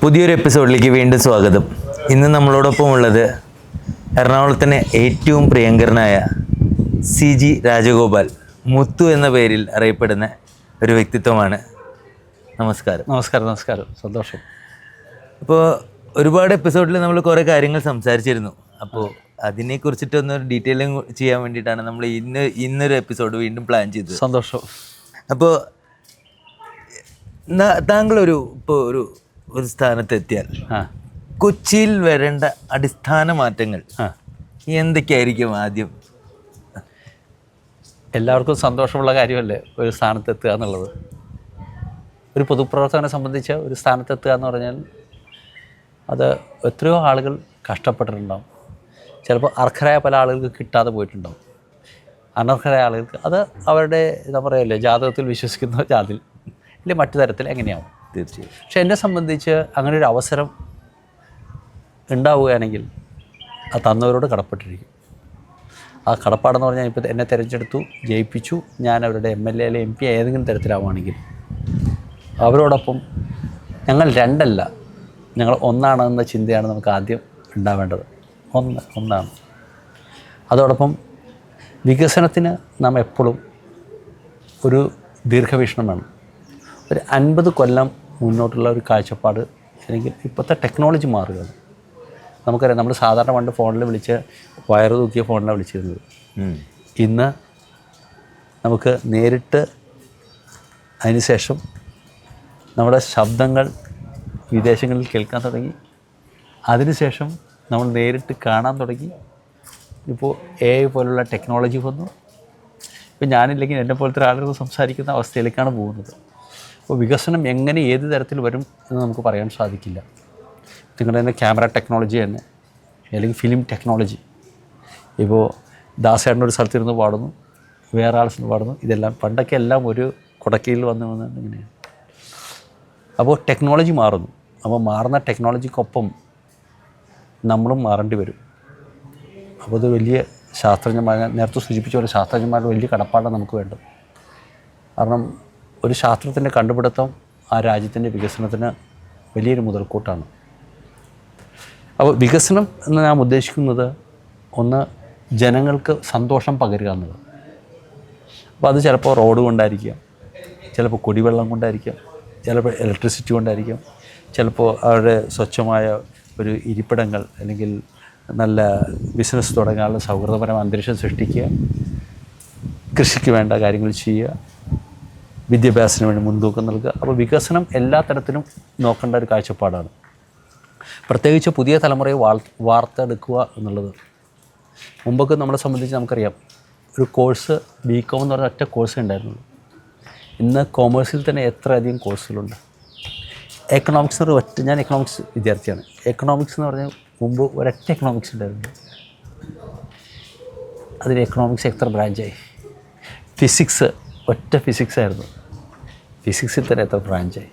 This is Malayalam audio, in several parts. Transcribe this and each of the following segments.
പുതിയൊരു എപ്പിസോഡിലേക്ക് വീണ്ടും സ്വാഗതം. ഇന്ന് നമ്മളോടൊപ്പം ഉള്ളത് എറണാകുളത്തിന് ഏറ്റവും പ്രിയങ്കരനായ CG രാജഗോപാൽ, മുത്തു എന്ന പേരിൽ അറിയപ്പെടുന്ന ഒരു വ്യക്തിത്വമാണ്. നമസ്കാരം. നമസ്കാരം. സന്തോഷം. അപ്പോൾ ഒരുപാട് എപ്പിസോഡിൽ നമ്മൾ കുറേ കാര്യങ്ങൾ സംസാരിച്ചിരുന്നു. അപ്പോൾ അതിനെക്കുറിച്ചിട്ടൊന്ന് ഡീറ്റെയിലിംഗ് ചെയ്യാൻ വേണ്ടിയിട്ടാണ് നമ്മൾ ഇന്നൊരു എപ്പിസോഡ് വീണ്ടും പ്ലാൻ ചെയ്തത്. സന്തോഷം. അപ്പോൾ താങ്കളൊരു ഒരു സ്ഥാനത്തെത്തിയാൽ കൊച്ചിയിൽ വരേണ്ട അടിസ്ഥാന മാറ്റങ്ങൾ എന്തൊക്കെയായിരിക്കും? ആദ്യം എല്ലാവർക്കും സന്തോഷമുള്ള കാര്യമല്ലേ ഒരു സ്ഥാനത്തെത്തുക എന്നുള്ളത്. ഒരു പൊതുപ്രവർത്തകനെ സംബന്ധിച്ച് ഒരു സ്ഥാനത്തെത്തുക എന്ന് പറഞ്ഞാൽ അത് എത്രയോ ആളുകൾ കഷ്ടപ്പെട്ടിട്ടുണ്ടാവും. ചിലപ്പോൾ അർഹരായ പല ആളുകൾക്ക് കിട്ടാതെ പോയിട്ടുണ്ടാവും. അനർഹരായ ആളുകൾക്ക് അത് അവരുടെ എന്താ പറയുക ജാതകത്തിൽ വിശ്വസിക്കുന്ന ജാതിൽ ഇല്ല മറ്റു തരത്തിൽ എങ്ങനെയാവും തീർച്ചയായും. പക്ഷെ എന്നെ സംബന്ധിച്ച് അങ്ങനെ ഒരു അവസരം ഉണ്ടാവുകയാണെങ്കിൽ അത് തന്നവരോട് കടപ്പെട്ടിരിക്കും. ആ കടപ്പാടെന്ന് പറഞ്ഞാൽ ഇപ്പോൾ എന്നെ തിരഞ്ഞെടുത്തു, ജയിപ്പിച്ചു, ഞാൻ അവരുടെ MLA MP ഏതെങ്കിലും തരത്തിലാവുകയാണെങ്കിൽ അവരോടൊപ്പം ഞങ്ങൾ രണ്ടല്ല, ഞങ്ങൾ ഒന്നാണെന്ന ചിന്തയാണ് നമുക്ക് ആദ്യം ഉണ്ടാവേണ്ടത്. ഒന്നാണ്. അതോടൊപ്പം വികസനത്തിന് നാം എപ്പോഴും ഒരു ദീർഘവീക്ഷണം വേണം. ഒരു 50 കൊല്ലം മുന്നോട്ടുള്ള ഒരു കാഴ്ചപ്പാട്. അല്ലെങ്കിൽ ഇപ്പോഴത്തെ ടെക്നോളജി മാറുകയാണ്. നമുക്കറിയാം, നമ്മൾ സാധാരണ പണ്ട് ഫോണിൽ വിളിച്ച് വയറ് തൂക്കിയ ഫോണിലാണ് വിളിച്ചിരുന്നത്. ഇന്ന് നമുക്ക് നേരിട്ട് അതിനുശേഷം നമ്മുടെ ശബ്ദങ്ങൾ വിദേശങ്ങളിൽ കേൾക്കാൻ തുടങ്ങി. അതിനുശേഷം നമ്മൾ നേരിട്ട് കാണാൻ തുടങ്ങി. ഇപ്പോൾ AI പോലുള്ള ടെക്നോളജി വന്നു. ഇപ്പോൾ ഞാനില്ലെങ്കിൽ എന്നെ പോലത്തെ ആളുകൾ സംസാരിക്കുന്ന അവസ്ഥയിലേക്കാണ് പോകുന്നത്. അപ്പോൾ വികസനം എങ്ങനെ ഏത് തരത്തിൽ വരും എന്ന് നമുക്ക് പറയാൻ സാധിക്കില്ല. നിങ്ങളുടെ തന്നെ ക്യാമറ ടെക്നോളജി തന്നെ, അല്ലെങ്കിൽ ഫിലിം ടെക്നോളജി. ഇപ്പോൾ ദാസേട്ടൻ ഒരു സ്ഥലത്തിരുന്ന് പാടുന്നു, വേറെ ആൾസിന് പാടുന്നു. ഇതെല്ലാം പണ്ടൊക്കെ എല്ലാം ഒരു കുടക്കീഴിൽ വന്ന് ഇങ്ങനെയാണ്. അപ്പോൾ ടെക്നോളജി മാറുന്നു. അപ്പോൾ മാറുന്ന ടെക്നോളജിക്കൊപ്പം നമ്മളും മാറേണ്ടി വരും. അപ്പോൾ അത് വലിയ ശാസ്ത്രജ്ഞന്മാർ, നേരത്തെ സൂചിപ്പിച്ച പോലെ ശാസ്ത്രജ്ഞന്മാരുടെ വലിയ കടപ്പാടാണ് നമുക്ക് വേണ്ടത്. കാരണം ഒരു ശാസ്ത്രത്തിൻ്റെ കണ്ടുപിടുത്തം ആ രാജ്യത്തിൻ്റെ വികസനത്തിന് വലിയൊരു മുതൽക്കൂട്ടാണ്. അപ്പോൾ വികസനം എന്ന് ഞാൻ ഉദ്ദേശിക്കുന്നത് ഒന്ന് ജനങ്ങൾക്ക് സന്തോഷം പകരുക എന്നത്. അപ്പോൾ അത് ചിലപ്പോൾ റോഡ് കൊണ്ടായിരിക്കാം, ചിലപ്പോൾ കുടിവെള്ളം കൊണ്ടായിരിക്കാം, ചിലപ്പോൾ ഇലക്ട്രിസിറ്റി കൊണ്ടായിരിക്കാം, ചിലപ്പോൾ അവരുടെ സ്വച്ഛമായ ഒരു ഇരിപ്പിടങ്ങൾ അല്ലെങ്കിൽ നല്ല ബിസിനസ് തുടങ്ങാനുള്ള സൗഹൃദപരമായ അന്തരീക്ഷം സൃഷ്ടിക്കുക, കൃഷിക്ക് വേണ്ട കാര്യങ്ങൾ ചെയ്യുക, വിദ്യാഭ്യാസത്തിന് വേണ്ടി മുൻതൂക്കം നൽകുക. അപ്പോൾ വികസനം എല്ലാ തരത്തിലും നോക്കേണ്ട ഒരു കാഴ്ചപ്പാടാണ്. പ്രത്യേകിച്ച് പുതിയ തലമുറയെ വാർത്തെടുക്കുക എന്നുള്ളത്. മുമ്പൊക്കെ നമ്മളെ സംബന്ധിച്ച് നമുക്കറിയാം, ഒരു കോഴ്സ് BCom എന്ന് പറഞ്ഞ ഒറ്റ കോഴ്സ് ഉണ്ടായിരുന്നുള്ളൂ. ഇന്ന് കോമേഴ്സിൽ തന്നെ എത്രയധികം കോഴ്സുകളുണ്ട്. എക്കണോമിക്സ് ഞാൻ എക്കണോമിക്സ് വിദ്യാർത്ഥിയാണ്. എക്കണോമിക്സ് എന്ന് പറഞ്ഞാൽ മുമ്പ് ഒരൊറ്റ എക്കണോമിക്സ് ഉണ്ടായിരുന്നു. അതിൽ എക്കണോമിക്സ് എത്ര ബ്രാഞ്ചായി. ഫിസിക്സ് ഒറ്റ ഫിസിക്സ് ആയിരുന്നു, ഫിസിക്സിൽ തന്നെ എത്ര ബ്രാഞ്ചായി.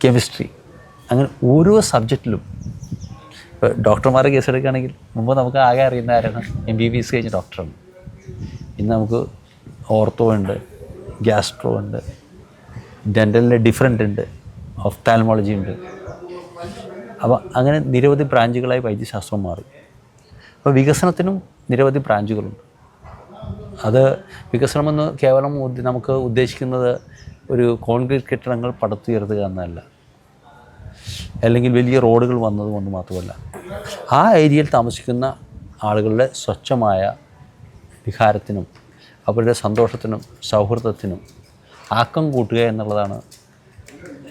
കെമിസ്ട്രി, അങ്ങനെ ഓരോ സബ്ജക്റ്റിലും. ഇപ്പോൾ ഡോക്ടർമാരെ കേസ് എടുക്കുകയാണെങ്കിൽ മുമ്പ് നമുക്ക് ആകെ അറിയുന്ന ആരാണ്? MBBS കഴിഞ്ഞ ഡോക്ടറാണ്. ഇന്ന് നമുക്ക് ഓർത്തോ ഉണ്ട്, ഗ്യാസ്ട്രോ ഉണ്ട്, ഡെൻ്റലിൻ്റെ ഡിഫറൻ്റ് ഉണ്ട്, ഒഫ്താൽമോളജി ഉണ്ട്. അപ്പോൾ അങ്ങനെ നിരവധി ബ്രാഞ്ചുകളായി വൈദ്യശാസ്ത്രം മാറി. അപ്പോൾ വികസനത്തിനും നിരവധി ബ്രാഞ്ചുകളുണ്ട്. അത് വികസനമെന്ന് കേവലം നമുക്ക് ഉദ്ദേശിക്കുന്നത് ഒരു കോൺക്രീറ്റ് കെട്ടിടങ്ങൾ പടുത്തുയർത്തുക എന്നല്ല, അല്ലെങ്കിൽ വലിയ റോഡുകൾ വന്നതുകൊണ്ട് മാത്രമല്ല, ആ ഏരിയയിൽ താമസിക്കുന്ന ആളുകളുടെ സ്വച്ഛമായ വിഹാരത്തിനും അവരുടെ സന്തോഷത്തിനും സൗഹൃദത്തിനും ആക്കം കൂട്ടുക എന്നുള്ളതാണ്,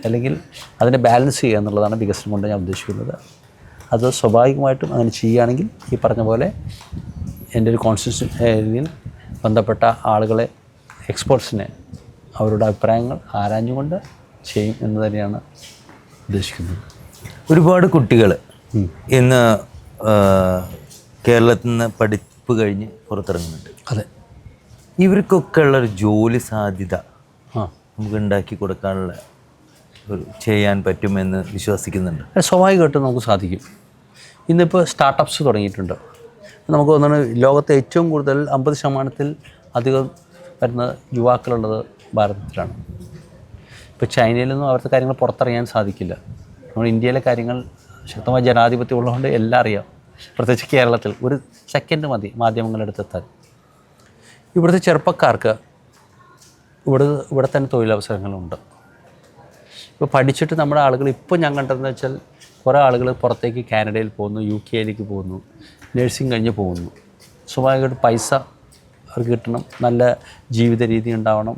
അല്ലെങ്കിൽ അതിനെ ബാലൻസ് ചെയ്യുക എന്നുള്ളതാണ് വികസനം കൊണ്ട് ഞാൻ ഉദ്ദേശിക്കുന്നത്. അത് സ്വാഭാവികമായിട്ടും അങ്ങനെ ചെയ്യുകയാണെങ്കിൽ ഈ പറഞ്ഞ പോലെ എൻ്റെ ഒരു കോൺസ്റ്റിറ്റ്യൂഷൻ ബന്ധപ്പെട്ട ആളുകളെ, എക്സ്പേർട്സിനെ, അവരുടെ അഭിപ്രായങ്ങൾ ആരാഞ്ഞുകൊണ്ട് ചെയ്യും എന്ന് തന്നെയാണ് ഉദ്ദേശിക്കുന്നത്. ഒരുപാട് കുട്ടികൾ ഇന്ന് കേരളത്തിൽ നിന്ന് പഠിപ്പ് കഴിഞ്ഞ് പുറത്തിറങ്ങുന്നുണ്ട്. അതെ. ഇവർക്കൊക്കെ ഉള്ളൊരു ജോലി സാധ്യത നമുക്ക് ഉണ്ടാക്കി കൊടുക്കാനുള്ള ചെയ്യാൻ പറ്റുമെന്ന് വിശ്വസിക്കുന്നുണ്ട്. സ്വാഭാവികമായിട്ടും നമുക്ക് സാധിക്കും. ഇന്നിപ്പോൾ സ്റ്റാർട്ടപ്സ് തുടങ്ങിയിട്ടുണ്ട്. നമുക്ക് തോന്നുന്നു ലോകത്തെ ഏറ്റവും കൂടുതൽ 50% അധികം വരുന്ന യുവാക്കളുള്ളത് ഭാരതത്തിലാണ്. ഇപ്പോൾ ചൈനയിലൊന്നും അവിടുത്തെ കാര്യങ്ങൾ പുറത്തറിയാൻ സാധിക്കില്ല. നമ്മൾ ഇന്ത്യയിലെ കാര്യങ്ങൾ ശക്തമായ ജനാധിപത്യം ഉള്ളതുകൊണ്ട് എല്ലാം അറിയാം. പ്രത്യേകിച്ച് കേരളത്തിൽ ഒരു സെക്കൻഡ് മതി മാധ്യമങ്ങളെടുത്തെത്താൻ. ഇവിടുത്തെ ചെറുപ്പക്കാർക്ക് ഇവിടെ തന്നെ തൊഴിലവസരങ്ങളുണ്ട്. ഇപ്പോൾ പഠിച്ചിട്ട് നമ്മുടെ ആളുകൾ ഇപ്പോൾ ഞാൻ കണ്ടതെന്ന് വെച്ചാൽ കുറേ ആളുകൾ പുറത്തേക്ക് കാനഡയിൽ പോകുന്നു, UK പോകുന്നു, നഴ്സിംഗ് കഴിഞ്ഞ് പോകുന്നു. സ്വാഭാവികമായിട്ട് പൈസ അവർക്ക് കിട്ടണം, നല്ല ജീവിത രീതി ഉണ്ടാവണം,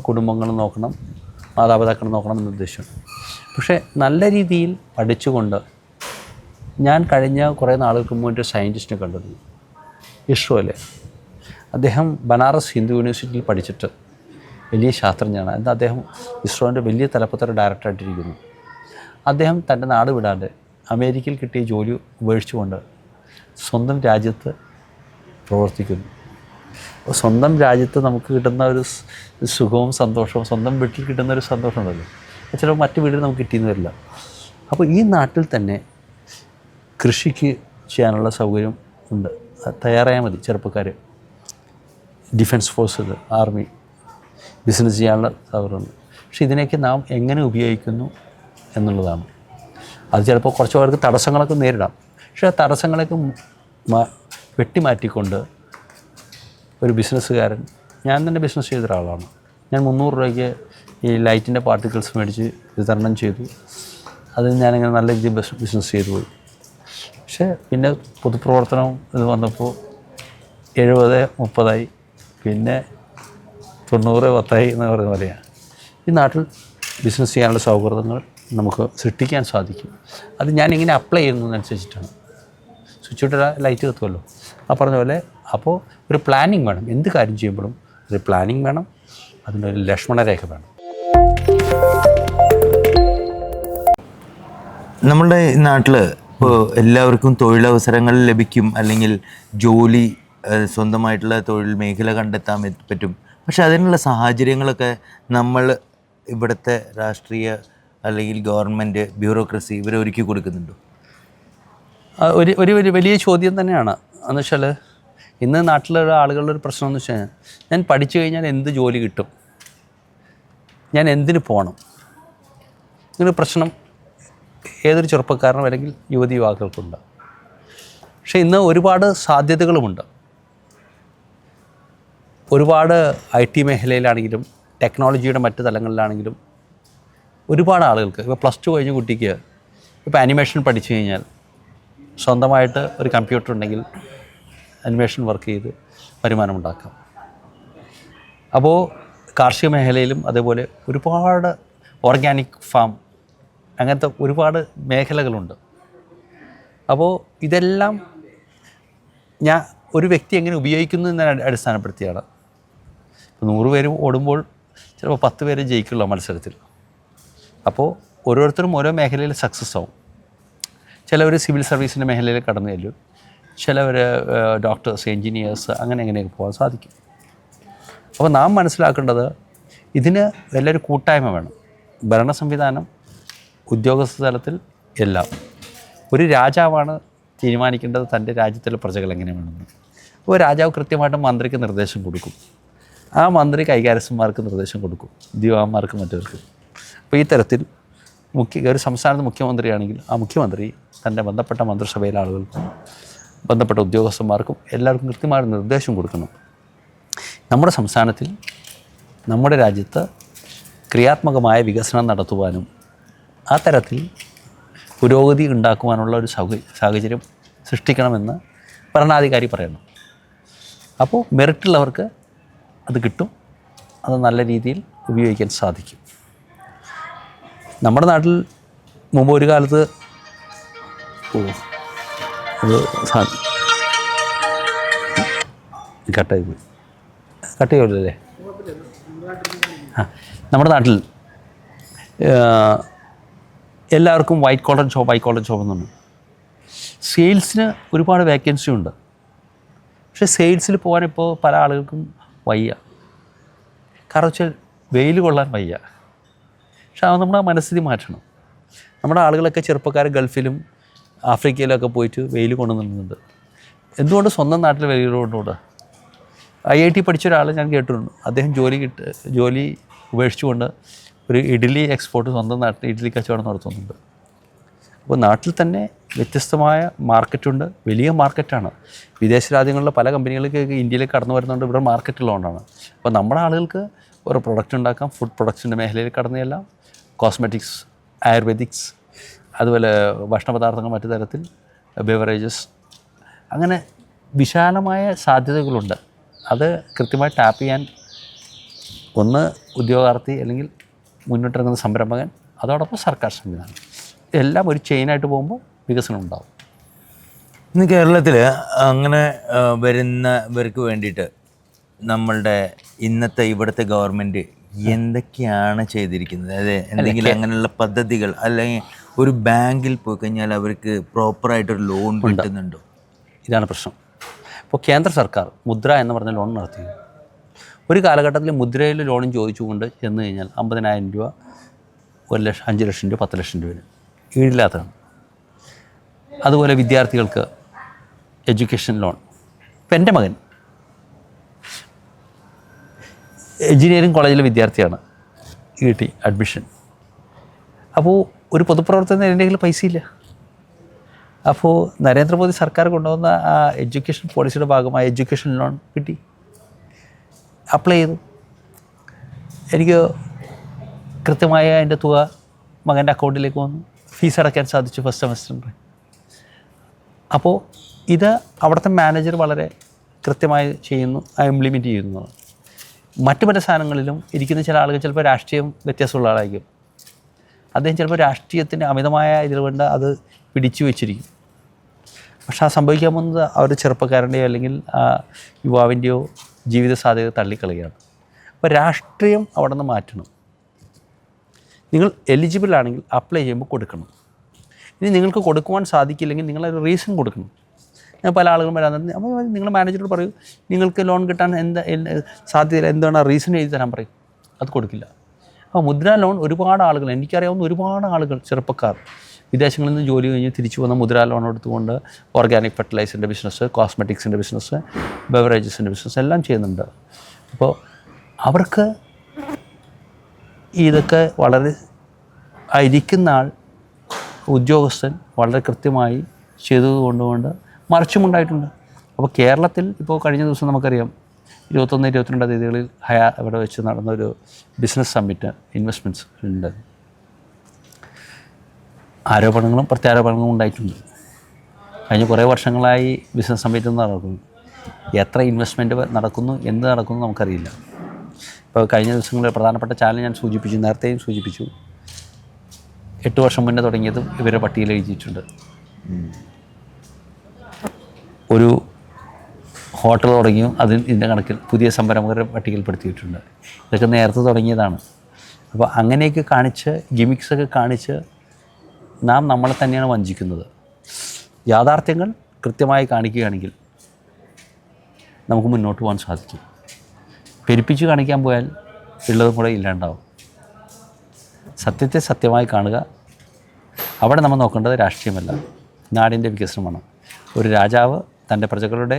കുടുംബങ്ങൾ നോക്കണം, മാതാപിതാക്കൾ നോക്കണം എന്ന ഉദ്ദേശം. പക്ഷേ നല്ല രീതിയിൽ പഠിച്ചുകൊണ്ട് ഞാൻ കഴിഞ്ഞ കുറേ നാളുകൾക്ക് മുമ്പ് ഒരു സയൻറ്റിസ്റ്റിനെ കണ്ടത്, ഇസ്രോയിലെ. അദ്ദേഹം ബനാറസ് ഹിന്ദു യൂണിവേഴ്സിറ്റിയിൽ പഠിച്ചിട്ട് വലിയ ശാസ്ത്രജ്ഞനാണ്. എന്നാൽ അദ്ദേഹം ഇസ്രോൻ്റെ വലിയ തലപ്പത്തൊരു ഡയറക്ടറായിട്ടിരിക്കുന്നു. അദ്ദേഹം തൻ്റെ നാട് വിടാതെ അമേരിക്കയിൽ കിട്ടിയ ജോലി ഉപേക്ഷിച്ചുകൊണ്ട് സ്വന്തം രാജ്യത്ത് പ്രവർത്തിക്കുന്നു. അപ്പോൾ സ്വന്തം രാജ്യത്ത് നമുക്ക് കിട്ടുന്ന ഒരു സുഖവും സന്തോഷവും, സ്വന്തം വീട്ടിൽ കിട്ടുന്ന ഒരു സന്തോഷം ഉണ്ടല്ലോ, ചിലപ്പോൾ മറ്റു വീട്ടിൽ നമുക്ക് കിട്ടിയെന്ന് വരില്ല. അപ്പോൾ ഈ നാട്ടിൽ തന്നെ കൃഷിക്ക് ചെയ്യാനുള്ള സൗകര്യം ഉണ്ട്. തയ്യാറായാൽ മതി ചെറുപ്പക്കാർ. ഡിഫൻസ് ഫോഴ്സ്, ആർമി, ബിസിനസ് ചെയ്യാനുള്ള സൗകര്യമുണ്ട്. പക്ഷേ ഇതിനെയൊക്കെ നാം എങ്ങനെ ഉപയോഗിക്കുന്നു എന്നുള്ളതാണ്. അത് ചിലപ്പോൾ കുറച്ച് പേർക്ക് തടസ്സങ്ങളൊക്കെ നേരിടാം. പക്ഷേ ആ തടസ്സങ്ങളൊക്കെ വെട്ടിമാറ്റിക്കൊണ്ട് ഒരു ബിസിനസ്സുകാരൻ, ഞാൻ തന്നെ ബിസിനസ് ചെയ്ത ഒരാളാണ്. ഞാൻ 300 രൂപയ്ക്ക് ഈ ലൈറ്റിൻ്റെ പാർട്ടിക്കിൾസ് മേടിച്ച് വിതരണം ചെയ്തു. അതിൽ ഞാനിങ്ങനെ നല്ല രീതിയിൽ ബിസിനസ് ചെയ്തു പോയി. പക്ഷേ പിന്നെ പൊതുപ്രവർത്തനം ഇത് വന്നപ്പോൾ 70-30 പിന്നെ 90-10 എന്ന് പറയുന്ന പോലെയാണ്. ഈ നാട്ടിൽ ബിസിനസ് ചെയ്യാനുള്ള സൗകര്യങ്ങൾ നമുക്ക് സൃഷ്ടിക്കാൻ സാധിക്കും. അത് ഞാനിങ്ങനെ അപ്ലൈ ചെയ്യുന്നതിനനുസരിച്ചിട്ടാണ്. സ്വിച്ച് ഇട്ട ലൈറ്റ് കത്തുമല്ലോ, ആ പറഞ്ഞ പോലെ. അപ്പോൾ ഒരു പ്ലാനിങ് വേണം. എന്ത് കാര്യം ചെയ്യുമ്പോഴും ഒരു പ്ലാനിങ് വേണം, അതിനൊരു ലക്ഷ്മണരേഖ വേണം. നമ്മളുടെ നാട്ടിൽ ഇപ്പോൾ എല്ലാവർക്കും തൊഴിലവസരങ്ങൾ ലഭിക്കും, അല്ലെങ്കിൽ ജോലി, സ്വന്തമായിട്ടുള്ള തൊഴിൽ മേഖല കണ്ടെത്താൻ പറ്റും. പക്ഷെ അതിനുള്ള സാഹചര്യങ്ങളൊക്കെ നമ്മൾ ഇവിടുത്തെ രാഷ്ട്രീയ അല്ലെങ്കിൽ ഗവൺമെൻറ്, ബ്യൂറോക്രസി ഇവരെ ഒരുക്കി കൊടുക്കുന്നുണ്ടോ? ഒരു വലിയ ചോദ്യം തന്നെയാണ്. എന്ന് വെച്ചാൽ ഇന്ന് നാട്ടിലുള്ള ആളുകളുടെ ഒരു പ്രശ്നം എന്ന് വെച്ച് കഴിഞ്ഞാൽ, ഞാൻ പഠിച്ചു കഴിഞ്ഞാൽ എന്ത് ജോലി കിട്ടും, ഞാൻ എന്തിന് പോകണം, ഇങ്ങനെ പ്രശ്നം ഏതൊരു ചെറുപ്പക്കാരനും അല്ലെങ്കിൽ യുവതി യുവാക്കൾക്കുണ്ട്. പക്ഷേ ഇന്ന് ഒരുപാട് സാധ്യതകളുമുണ്ട്. ഒരുപാട് IT മേഖലയിലാണെങ്കിലും ടെക്നോളജിയുടെ മറ്റ് തലങ്ങളിലാണെങ്കിലും ഒരുപാട് ആളുകൾക്ക്, ഇപ്പോൾ +2 കഴിഞ്ഞ കുട്ടിക്ക് ഇപ്പോൾ ആനിമേഷൻ പഠിച്ചു കഴിഞ്ഞാൽ സ്വന്തമായിട്ട് ഒരു കമ്പ്യൂട്ടർ ഉണ്ടെങ്കിൽ അനിമേഷൻ വർക്ക് ചെയ്ത് വരുമാനമുണ്ടാക്കാം. അപ്പോൾ കാർഷിക മേഖലയിലും അതേപോലെ ഒരുപാട് ഓർഗാനിക് ഫാം, അങ്ങനത്തെ ഒരുപാട് മേഖലകളുണ്ട്. അപ്പോൾ ഇതെല്ലാം ഒരു വ്യക്തി എങ്ങനെ ഉപയോഗിക്കുന്നു എന്നതിനെ അടിസ്ഥാനപ്പെടുത്തിയാണ്. ഇപ്പോൾ 100 പേര് ഓടുമ്പോൾ ചിലപ്പോൾ 10 പേര് ജയിക്കുള്ള മത്സരത്തിൽ. അപ്പോൾ ഓരോരുത്തരും ഓരോ മേഖലയിൽ സക്സസ് ആവും. ചിലവർ സിവിൽ സർവീസിൻ്റെ മേഖലയിൽ കടന്നു ചെല്ലും, ചിലവർ ഡോക്ടേഴ്സ്, എൻജിനീയേഴ്സ്, അങ്ങനെയൊക്കെ പോകാൻ സാധിക്കും. അപ്പോൾ നാം മനസ്സിലാക്കേണ്ടത് ഇതിന് വലിയൊരു കൂട്ടായ്മ വേണം. ഭരണ സംവിധാനം, ഉദ്യോഗസ്ഥ തലത്തിൽ എല്ലാം. ഒരു രാജാവാണ് തീരുമാനിക്കേണ്ടത് തൻ്റെ രാജ്യത്തിലെ പ്രജകൾ എങ്ങനെ വേണമെന്ന്. അപ്പോൾ രാജാവ് കൃത്യമായിട്ട് മന്ത്രിക്ക് നിർദ്ദേശം കൊടുക്കും, ആ മന്ത്രി കൈകാര്യസ്ഥന്മാർക്ക് നിർദ്ദേശം കൊടുക്കും, ദിവാന്മാർക്ക്, മറ്റവർക്ക്. അപ്പോൾ ഈ തരത്തിൽ ഒരു സംസ്ഥാനത്ത് മുഖ്യമന്ത്രിയാണെങ്കിൽ ആ മുഖ്യമന്ത്രി തൻ്റെ ബന്ധപ്പെട്ട മന്ത്രിസഭയിലെ ആളുകൾക്കും ബന്ധപ്പെട്ട ഉദ്യോഗസ്ഥന്മാർക്കും എല്ലാവർക്കും കൃത്യമായ നിർദ്ദേശം കൊടുക്കണം. നമ്മുടെ സംസ്ഥാനത്തിൽ, നമ്മുടെ രാജ്യത്ത് ക്രിയാത്മകമായ വികസനം നടത്തുവാനും ആ തരത്തിൽ പുരോഗതി ഉണ്ടാക്കുവാനുള്ള ഒരു സാഹചര്യം സൃഷ്ടിക്കണമെന്ന് ഭരണാധികാരി പറയണം. അപ്പോൾ മെറിറ്റുള്ളവർക്ക് അത് കിട്ടും, അത് നല്ല രീതിയിൽ ഉപയോഗിക്കാൻ സാധിക്കും. നമ്മുടെ നാട്ടിൽ മുമ്പ് ഒരു കാലത്ത് കട്ട് ചെയ്യൂലേ? നമ്മുടെ നാട്ടിൽ എല്ലാവർക്കും വൈറ്റ് കോളർ ജോബ് എന്നുണ്ട്. സെയിൽസിന് ഒരുപാട് വേക്കൻസി ഉണ്ട്. പക്ഷേ സെയിൽസിൽ പോകാനിപ്പോൾ പല ആളുകൾക്കും വയ്യ. കാരണം വെച്ചാൽ വെയിൽ കൊള്ളാൻ വയ്യ. പക്ഷെ അത് നമ്മുടെ മനസ്ഥിതി മാറ്റണം. നമ്മുടെ ആളുകളൊക്കെ ചെറുപ്പക്കാർ ഗൾഫിലും ആഫ്രിക്കയിലൊക്കെ പോയിട്ട് വെയിൽ കൊണ്ടുവന്നിട്ടുണ്ട്. എന്തുകൊണ്ട് സ്വന്തം നാട്ടിൽ വെയിൽ കൊണ്ടുകൂടാ? IIT പഠിച്ച ഒരാൾ ഞാൻ കേട്ടിട്ടുണ്ട്. അദ്ദേഹം ജോലി ഉപേക്ഷിച്ചുകൊണ്ട് ഒരു ഇഡ്ഡലി എക്സ്പോർട്ട് സ്വന്തം നാട്ടിൽ ഇഡ്ഡലി കച്ചവടം നടത്തുന്നുണ്ട്. അപ്പോൾ നാട്ടിൽ തന്നെ വ്യത്യസ്തമായ മാർക്കറ്റുണ്ട്, വലിയ മാർക്കറ്റാണ്. വിദേശ രാജ്യങ്ങളിലെ പല കമ്പനികൾക്ക് ഇന്ത്യയിലേക്ക് കടന്നു വരുന്നുണ്ട്, ഇവിടെ മാർക്കറ്റ് ഉള്ളതുകൊണ്ടാണ്. അപ്പോൾ നമ്മുടെ ആളുകൾക്ക് ഒരു പ്രൊഡക്റ്റ് ഉണ്ടാക്കാം, ഫുഡ് പ്രൊഡക്ട്സിൻ്റെ മേഖലയിൽ കടന്നു ചെല്ലാം, കോസ്മെറ്റിക്സ്, ആയുർവേദിക്സ്, അതുപോലെ ഭക്ഷണപദാർത്ഥങ്ങൾ മറ്റു തരത്തിൽ, ബെവറേജസ്, അങ്ങനെ വിശാലമായ സാധ്യതകളുണ്ട്. അത് കൃത്യമായി ടാപ്പ് ചെയ്യാൻ ഒന്ന് ഉദ്യോഗാർത്ഥി അല്ലെങ്കിൽ മുന്നോട്ടിറങ്ങുന്ന സംരംഭകൻ, അതോടൊപ്പം സർക്കാർ സംവിധാനം, എല്ലാം ഒരു ചെയിനായിട്ട് പോകുമ്പോൾ വികസനം ഉണ്ടാകും. ഇന്ന് കേരളത്തിൽ അങ്ങനെ വരുന്നവർക്ക് വേണ്ടിയിട്ട് നമ്മളുടെ ഇന്നത്തെ ഇവിടുത്തെ ഗവൺമെൻറ് എന്തൊക്കെയാണ് ചെയ്തിരിക്കുന്നത്? അതായത് എന്തെങ്കിലും അങ്ങനെയുള്ള പദ്ധതികൾ, അല്ലെങ്കിൽ ഒരു ബാങ്കിൽ പോയി കഴിഞ്ഞാൽ അവർക്ക് പ്രോപ്പറായിട്ടൊരു ലോൺ കിട്ടുന്നുണ്ടോ? ഇതാണ് പ്രശ്നം. ഇപ്പോൾ കേന്ദ്ര സർക്കാർ മുദ്ര എന്ന് പറഞ്ഞ ലോൺ നടത്തി. ഒരു കാലഘട്ടത്തിൽ മുദ്രയിൽ ലോണും ചോദിച്ചുകൊണ്ട് ചെന്ന് കഴിഞ്ഞാൽ 50,000 രൂപ, 1 ലക്ഷം, 5 ലക്ഷം രൂപ, 10 ലക്ഷം രൂപ ഈടില്ലാത്തതാണ്. അതുപോലെ വിദ്യാർത്ഥികൾക്ക് എഡ്യൂക്കേഷൻ ലോൺ. ഇപ്പം എൻ്റെ മകൻ എഞ്ചിനീയറിംഗ് കോളേജിലെ വിദ്യാർത്ഥിയാണ്, കിട്ടി അഡ്മിഷൻ. അപ്പോൾ ഒരു പൊതുപ്രവർത്തനം എൻ്റെ കയ്യിൽ പൈസയില്ല. അപ്പോൾ നരേന്ദ്രമോദി സർക്കാർ കൊണ്ടുവന്ന ആ എഡ്യൂക്കേഷൻ പോളിസിയുടെ ഭാഗമായി എഡ്യൂക്കേഷൻ ലോൺ കിട്ടി, അപ്ലൈ ചെയ്തു. എനിക്ക് കൃത്യമായ അതിൻ്റെ തുക മകൻ്റെ അക്കൗണ്ടിലേക്ക് വന്നു, ഫീസ് അടയ്ക്കാൻ സാധിച്ചു ഫസ്റ്റ് സെമസ്റ്ററിൽ. അപ്പോൾ ഇത് അവിടുത്തെ മാനേജർ വളരെ കൃത്യമായി ചെയ്യുന്നു, ഇംപ്ലിമെൻറ്റ് ചെയ്യുന്നു. മറ്റു പല സാധനങ്ങളിലും ഇരിക്കുന്ന ചില ആളുകൾ ചിലപ്പോൾ രാഷ്ട്രീയം വ്യത്യാസമുള്ള ആളായിരിക്കും. അദ്ദേഹം ചിലപ്പോൾ രാഷ്ട്രീയത്തിൻ്റെ അമിതമായ ഇതിൽ കൊണ്ട് അത് പിടിച്ചു വെച്ചിരിക്കും. പക്ഷെ ആ സംഭവിക്കാൻ പോകുന്നത് അവർ ചെറുപ്പക്കാരൻ്റെയോ അല്ലെങ്കിൽ ആ യുവാവിൻ്റെയോ ജീവിത സാധ്യത തള്ളിക്കളയുകയാണ്. അപ്പോൾ രാഷ്ട്രീയം അവിടെ നിന്ന് മാറ്റണം. നിങ്ങൾ എലിജിബിൾ ആണെങ്കിൽ അപ്ലൈ ചെയ്യുമ്പോൾ കൊടുക്കണം. ഇനി നിങ്ങൾക്ക് കൊടുക്കുവാൻ സാധിക്കില്ലെങ്കിൽ നിങ്ങളൊരു റീസൺ കൊടുക്കണം. ഞാൻ പല ആളുകളും വരാൻ, അപ്പോൾ നിങ്ങൾ മാനേജറോട് പറയൂ നിങ്ങൾക്ക് ലോൺ കിട്ടാൻ സാധ്യത എന്താണ് റീസൺ എഴുതി തരാൻ പറയും, അത് കൊടുക്കില്ല. അപ്പോൾ മുദ്രാ ലോൺ ഒരുപാട് ആളുകൾ, എനിക്കറിയാവുന്ന ഒരുപാട് ആളുകൾ, ചെറുപ്പക്കാർ വിദേശങ്ങളിൽ നിന്ന് ജോലി കഴിഞ്ഞ് തിരിച്ചു വന്ന മുദ്രാ ലോൺ എടുത്തുകൊണ്ട് ഓർഗാനിക് ഫെർട്ടിലൈസറിൻ്റെ ബിസിനസ്, കോസ്മെറ്റിക്സിൻ്റെ ബിസിനസ്, ബെവറേജസിൻ്റെ ബിസിനസ് എല്ലാം ചെയ്യുന്നുണ്ട്. അപ്പോൾ അവർക്ക് ഇതൊക്കെ വളരെ ഇരിക്കുന്ന ആൾ ഉദ്യോഗസ്ഥൻ വളരെ കൃത്യമായി ചെയ്തതുകൊണ്ടുകൊണ്ട് മറിച്ചുമുണ്ടായിട്ടുണ്ട്. അപ്പോൾ കേരളത്തിൽ ഇപ്പോൾ കഴിഞ്ഞ ദിവസം നമുക്കറിയാം 21-22 തീയതികളിൽ ഇവിടെ വെച്ച് നടന്നൊരു ബിസിനസ് സമ്മിറ്റ് ഇൻവെസ്റ്റ്മെൻറ്റ്സ് ഉണ്ട്. ആരോപണങ്ങളും പ്രത്യാരോപണങ്ങളും ഉണ്ടായിട്ടുണ്ട്. കഴിഞ്ഞ കുറേ വർഷങ്ങളായി ബിസിനസ് സമ്മിറ്റ് നടക്കുന്നു. എത്ര ഇൻവെസ്റ്റ്മെൻറ്റ് നടക്കുന്നു, എന്ത് നടക്കുന്നു നമുക്കറിയില്ല. ഇപ്പോൾ കഴിഞ്ഞ ദിവസങ്ങളിൽ പ്രധാനപ്പെട്ട ചാനൽ ഞാൻ സൂചിപ്പിച്ചു, നേരത്തെയും സൂചിപ്പിച്ചു, 8 വർഷം മുന്നേ തുടങ്ങിയതും ഇവരുടെ പട്ടികയിൽ എഴുതിയിട്ടുണ്ട്. ഒരു ഹോട്ടൽ തുടങ്ങിയും ഇതിൻ്റെ കണക്കിൽ പുതിയ സംരംഭകരുടെ പട്ടികയിൽപ്പെടുത്തിയിട്ടുണ്ട്. ഇതൊക്കെ നേരത്തെ തുടങ്ങിയതാണ്. അപ്പോൾ അങ്ങനെയൊക്കെ കാണിച്ച് ഗിമിക്സൊക്കെ കാണിച്ച് നാം നമ്മളെ തന്നെയാണ് വഞ്ചിക്കുന്നത്. യാഥാർത്ഥ്യങ്ങൾ കൃത്യമായി കാണിക്കുകയാണെങ്കിൽ നമുക്ക് മുന്നോട്ട് പോകാൻ സാധിക്കും. പെരുപ്പിച്ച് കാണിക്കാൻ പോയാൽ ഉള്ളതും കൂടെ ഇല്ലാണ്ടാവും. സത്യത്തെ സത്യമായി കാണുക. അവിടെ നമ്മൾ നോക്കേണ്ടത് രാഷ്ട്രീയമല്ല, നാടിൻ്റെ വികസനമാണ്. ഒരു രാജാവ് തൻ്റെ പ്രജകളുടെ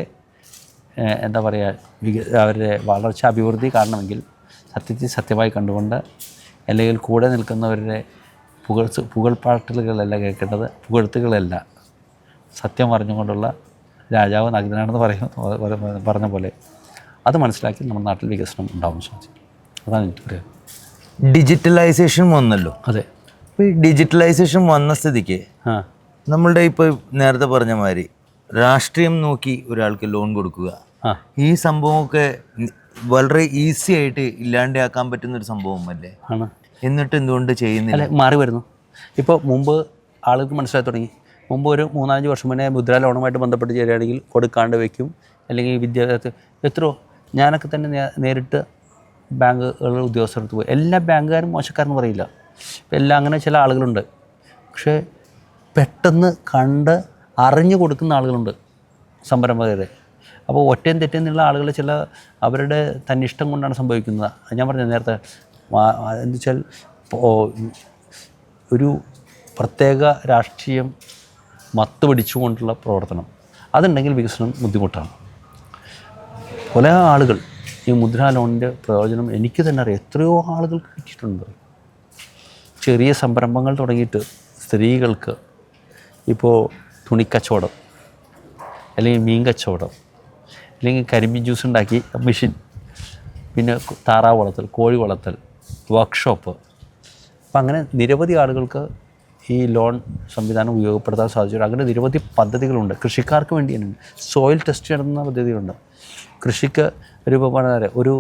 എന്താ പറയുക അവരുടെ വളർച്ച, അഭിവൃദ്ധി കാണണമെങ്കിൽ സത്യത്തെ സത്യമായി കണ്ടുകൊണ്ട്, അല്ലെങ്കിൽ കൂടെ നിൽക്കുന്നവരുടെ പുകഴ്പാട്ടലുകളല്ല കേൾക്കേണ്ടത്, പുകഴ്ത്തുകളല്ല, സത്യം പറഞ്ഞുകൊണ്ടുള്ള രാജാവ് നഗ്നാണെന്ന് പറഞ്ഞ പോലെ അത് മനസ്സിലാക്കി നമ്മുടെ നാട്ടിൽ വികസനം ഉണ്ടാവാൻ സാധിക്കും. അതാണ് എനിക്ക് പറയാം. ഡിജിറ്റലൈസേഷൻ വന്നല്ലോ. അതെ. അപ്പോൾ ഈ ഡിജിറ്റലൈസേഷൻ വന്ന സ്ഥിതിക്ക് നമ്മളുടെ ഇപ്പോൾ നേരത്തെ പറഞ്ഞ മാതിരി രാഷ്ട്രീയം നോക്കി ഒരാൾക്ക് ലോൺ കൊടുക്കുക, ഈ സംഭവമൊക്കെ വളരെ ഈസി ആയിട്ട് ഇല്ലാണ്ടാക്കാൻ പറ്റുന്നൊരു സംഭവമല്ലേ ആണ്. എന്നിട്ട് എന്തുകൊണ്ട് ചെയ്യുന്നില്ല? മാറി വരുന്നു. ഇപ്പോൾ മുമ്പ് ആളുകൾക്ക് മനസ്സിലാക്കി തുടങ്ങി. മുമ്പ് ഒരു 3-5 വർഷം മുന്നേ മുദ്രാ ലോണുമായിട്ട് ബന്ധപ്പെട്ട് ചേരുകയാണെങ്കിൽ കൊടുക്കാണ്ട് വയ്ക്കും, അല്ലെങ്കിൽ വിദ്യാഭ്യാസ എത്രയോ ഞാനൊക്കെ തന്നെ നേരിട്ട് ബാങ്കുകൾ ഉദ്യോഗസ്ഥർക്ക് പോയി. എല്ലാ ബാങ്കുകാരും മോശക്കാരെന്ന് പറയില്ല, എല്ലാം അങ്ങനെ ചില ആളുകളുണ്ട്. പക്ഷേ പെട്ടെന്ന് കണ്ട് അറിഞ്ഞു കൊടുക്കുന്ന ആളുകളുണ്ട് സംരംഭകരെ. അപ്പോൾ ഒറ്റയും തെറ്റെന്നുള്ള ആളുകൾ ചില അവരുടെ തന്നിഷ്ടം കൊണ്ടാണ് സംഭവിക്കുന്നത്. ഞാൻ പറഞ്ഞ നേരത്തെ എന്താ വെച്ചാൽ ഒരു പ്രത്യേക രാഷ്ട്രീയം മത്ത് പിടിച്ചുകൊണ്ടുള്ള പ്രവർത്തനം അതുണ്ടെങ്കിൽ വികസനം ബുദ്ധിമുട്ടാണ്. പല ആളുകൾ ഈ മുദ്രാ ലോണിൻ്റെ പ്രയോജനം എനിക്ക് തന്നെ അറിയാം, എത്രയോ ആളുകൾക്ക് കിട്ടിയിട്ടുണ്ട്. ചെറിയ സംരംഭങ്ങൾ തുടങ്ങിയിട്ട് സ്ത്രീകൾക്ക് ഇപ്പോൾ തുണിക്കച്ചവടം, അല്ലെങ്കിൽ മീൻ കച്ചവടം, അല്ലെങ്കിൽ കരിമീൻ ജ്യൂസ് ഉണ്ടാക്കി മെഷീൻ, പിന്നെ താറാവ് വളർത്തൽ, കോഴി വളർത്തൽ, വർക്ക്ഷോപ്പ്. അപ്പം അങ്ങനെ നിരവധി ആളുകൾക്ക് ഈ ലോൺ സംവിധാനം ഉപയോഗപ്പെടുത്താൻ സാധിച്ചു. അങ്ങനെ നിരവധി പദ്ധതികളുണ്ട് കൃഷിക്കാർക്ക് വേണ്ടി തന്നെ. സോയിൽ ടെസ്റ്റ് നടത്തുന്ന പദ്ധതികളുണ്ട്. കൃഷിക്ക് ഒരു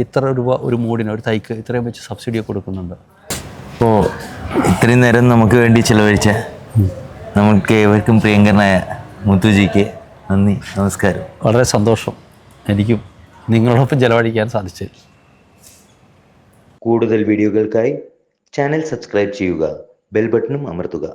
ഇത്ര രൂപ ഒരു മൂടിന്, ഒരു തൈക്ക് ഇത്രയും വെച്ച് സബ്സിഡിയൊക്കെ കൊടുക്കുന്നുണ്ട്. അപ്പോൾ ഇത്രയും നേരം നമുക്ക് വേണ്ടി ചിലവഴിച്ച നമുക്ക് ഏവർക്കും പ്രിയങ്കരനായ മുത്തുജിക്ക് നന്ദി, നമസ്കാരം. വളരെ സന്തോഷം എനിക്കും നിങ്ങളോടൊപ്പം ചിലവഴിക്കാൻ സാധിച്ചത്. കൂടുതൽ വീഡിയോകൾക്കായി ചാനൽ സബ്സ്ക്രൈബ് ചെയ്യുക, ബെൽ ബട്ടണും അമർത്തുക.